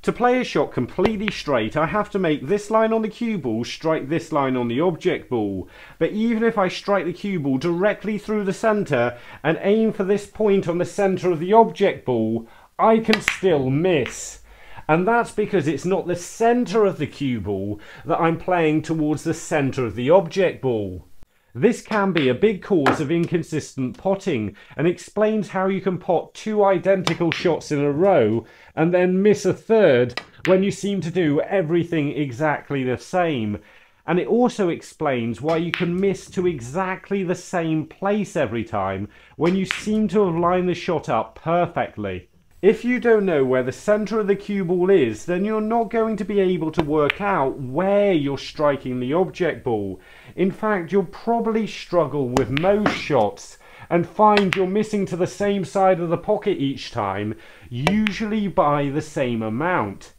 To play a shot completely straight, I have to make this line on the cue ball strike this line on the object ball. But even if I strike the cue ball directly through the centre and aim for this point on the centre of the object ball, I can still miss. And that's because it's not the centre of the cue ball that I'm playing towards the centre of the object ball. This can be a big cause of inconsistent potting and explains how you can pot two identical shots in a row and then miss a third when you seem to do everything exactly the same. And it also explains why you can miss to exactly the same place every time when you seem to have lined the shot up perfectly. If you don't know where the centre of the cue ball is, then you're not going to be able to work out where you're striking the object ball. In fact, you'll probably struggle with most shots and find you're missing to the same side of the pocket each time, usually by the same amount.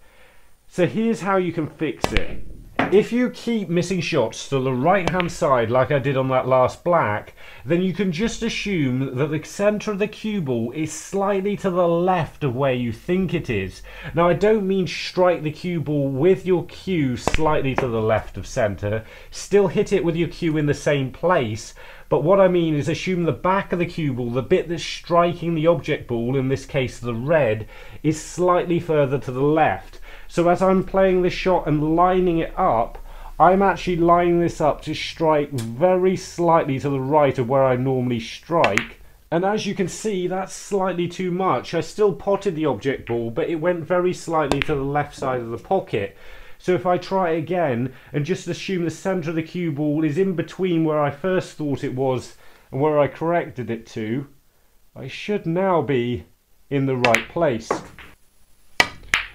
So here's how you can fix it. If you keep missing shots to the right hand side like I did on that last black, then you can just assume that the centre of the cue ball is slightly to the left of where you think it is. Now I don't mean strike the cue ball with your cue slightly to the left of centre, still hit it with your cue in the same place, but what I mean is assume the back of the cue ball, the bit that's striking the object ball, in this case the red, is slightly further to the left. So as I'm playing this shot and lining it up, I'm actually lining this up to strike very slightly to the right of where I normally strike. And as you can see, that's slightly too much. I still potted the object ball, but it went very slightly to the left side of the pocket. So if I try again and just assume the centre of the cue ball is in between where I first thought it was and where I corrected it to, I should now be in the right place.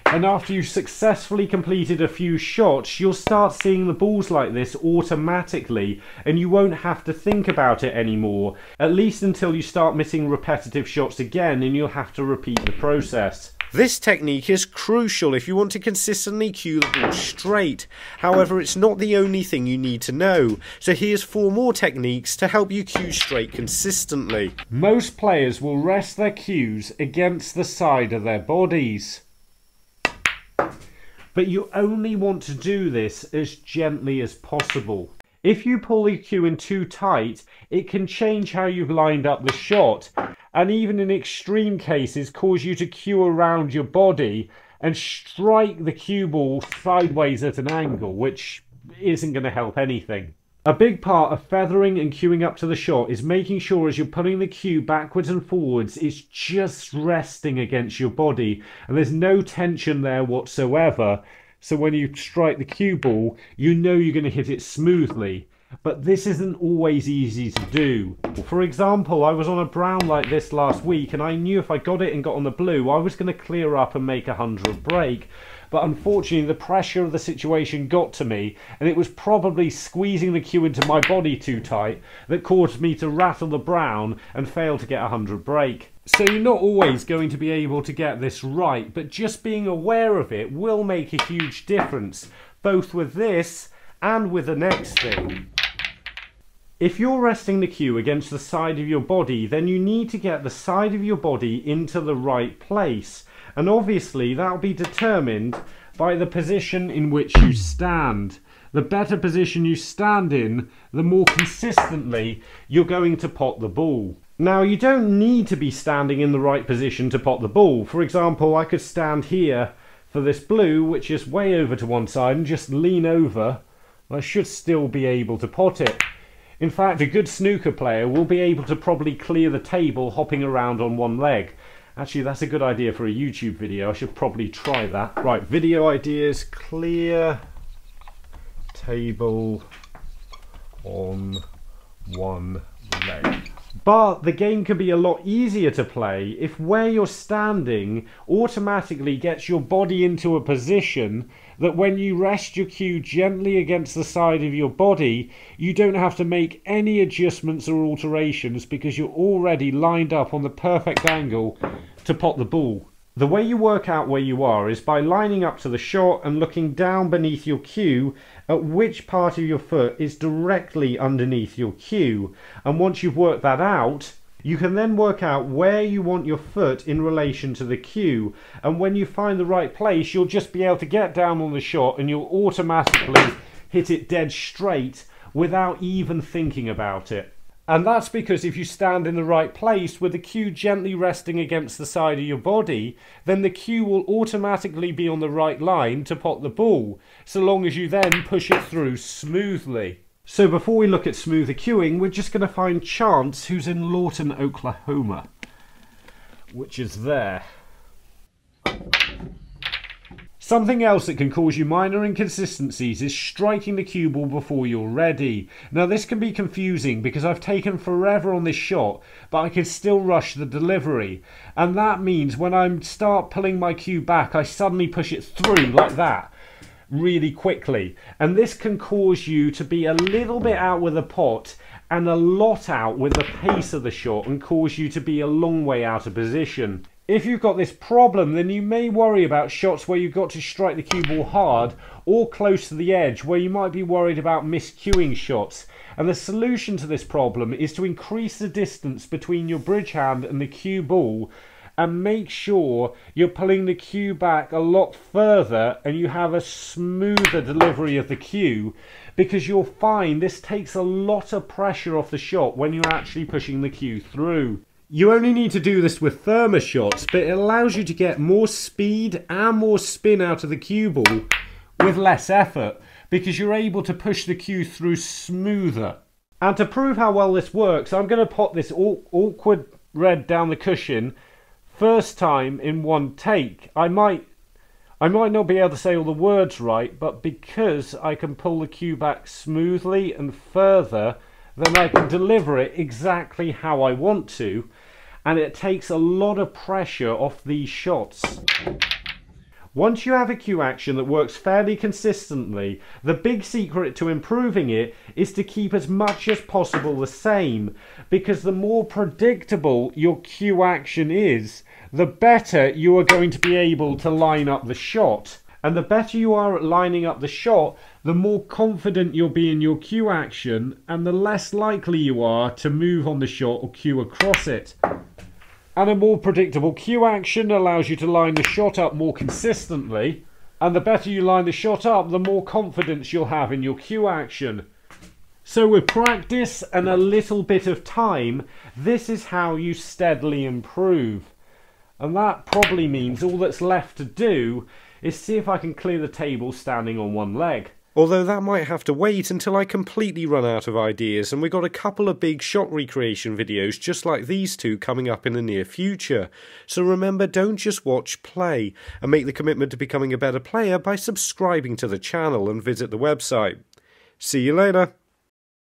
And after you've successfully completed a few shots, you'll start seeing the balls like this automatically, and you won't have to think about it anymore, at least until you start missing repetitive shots again and you'll have to repeat the process. This technique is crucial if you want to consistently cue the ball straight. However, it's not the only thing you need to know. So here's 4 more techniques to help you cue straight consistently. Most players will rest their cues against the side of their bodies. But you only want to do this as gently as possible. If you pull the cue in too tight, it can change how you've lined up the shot, and even in extreme cases cause you to cue around your body and strike the cue ball sideways at an angle, which isn't going to help anything. A big part of feathering and cueing up to the shot is making sure as you're pulling the cue backwards and forwards, it's just resting against your body and there's no tension there whatsoever. So when you strike the cue ball, you know you're going to hit it smoothly. But this isn't always easy to do. For example, I was on a brown like this last week and I knew if I got it and got on the blue, I was going to clear up and make a 100 break. But unfortunately the pressure of the situation got to me and it was probably squeezing the cue into my body too tight that caused me to rattle the brown and fail to get a 100 break. So you're not always going to be able to get this right, but just being aware of it will make a huge difference, both with this and with the next thing. If you're resting the cue against the side of your body, then you need to get the side of your body into the right place. And obviously that'll be determined by the position in which you stand. The better position you stand in, the more consistently you're going to pot the ball. Now you don't need to be standing in the right position to pot the ball. For example, I could stand here for this blue, which is way over to one side, and just lean over. I should still be able to pot it. In fact, a good snooker player will be able to probably clear the table hopping around on one leg. Actually, that's a good idea for a YouTube video. I should probably try that. Right, video ideas. Clear table on one leg. But the game can be a lot easier to play if where you're standing automatically gets your body into a position that when you rest your cue gently against the side of your body, you don't have to make any adjustments or alterations because you're already lined up on the perfect angle to pot the ball. The way you work out where you are is by lining up to the shot and looking down beneath your cue at which part of your foot is directly underneath your cue. And once you've worked that out, You can then work out where you want your foot in relation to the cue, and when you find the right place, you'll just be able to get down on the shot and you'll automatically hit it dead straight without even thinking about it. And that's because if you stand in the right place with the cue gently resting against the side of your body, then the cue will automatically be on the right line to pot the ball, so long as you then push it through smoothly. So before we look at smoother cueing, we're just going to find Chance, who's in Lawton, Oklahoma, which is there. Something else that can cause you minor inconsistencies is striking the cue ball before you're ready. Now this can be confusing because I've taken forever on this shot, but I can still rush the delivery. And that means when I start pulling my cue back, I suddenly push it through like that, really quickly. And this can cause you to be a little bit out with the pot and a lot out with the pace of the shot and cause you to be a long way out of position. If you've got this problem, then you may worry about shots where you've got to strike the cue ball hard or close to the edge, where you might be worried about miscuing shots. And the solution to this problem is to increase the distance between your bridge hand and the cue ball and make sure you're pulling the cue back a lot further and you have a smoother delivery of the cue, because you'll find this takes a lot of pressure off the shot when you're actually pushing the cue through. You only need to do this with firmer shots, but it allows you to get more speed and more spin out of the cue ball with less effort, because you're able to push the cue through smoother. And to prove how well this works, I'm going to pot this awkward red down the cushion first time in one take. I might not be able to say all the words right, but because I can pull the cue back smoothly and further, then I can deliver it exactly how I want to, and it takes a lot of pressure off these shots. Once you have a cue action that works fairly consistently, the big secret to improving it is to keep as much as possible the same, because the more predictable your cue action is, the better you are going to be able to line up the shot. And the better you are at lining up the shot, the more confident you'll be in your cue action, and the less likely you are to move on the shot or cue across it. And a more predictable cue action allows you to line the shot up more consistently, and the better you line the shot up, the more confidence you'll have in your cue action. So with practice and a little bit of time, this is how you steadily improve. And that probably means all that's left to do is see if I can clear the table standing on one leg. Although that might have to wait until I completely run out of ideas, and we've got a couple of big shot recreation videos just like these two coming up in the near future. So remember, don't just watch, play, and make the commitment to becoming a better player by subscribing to the channel and visit the website. See you later.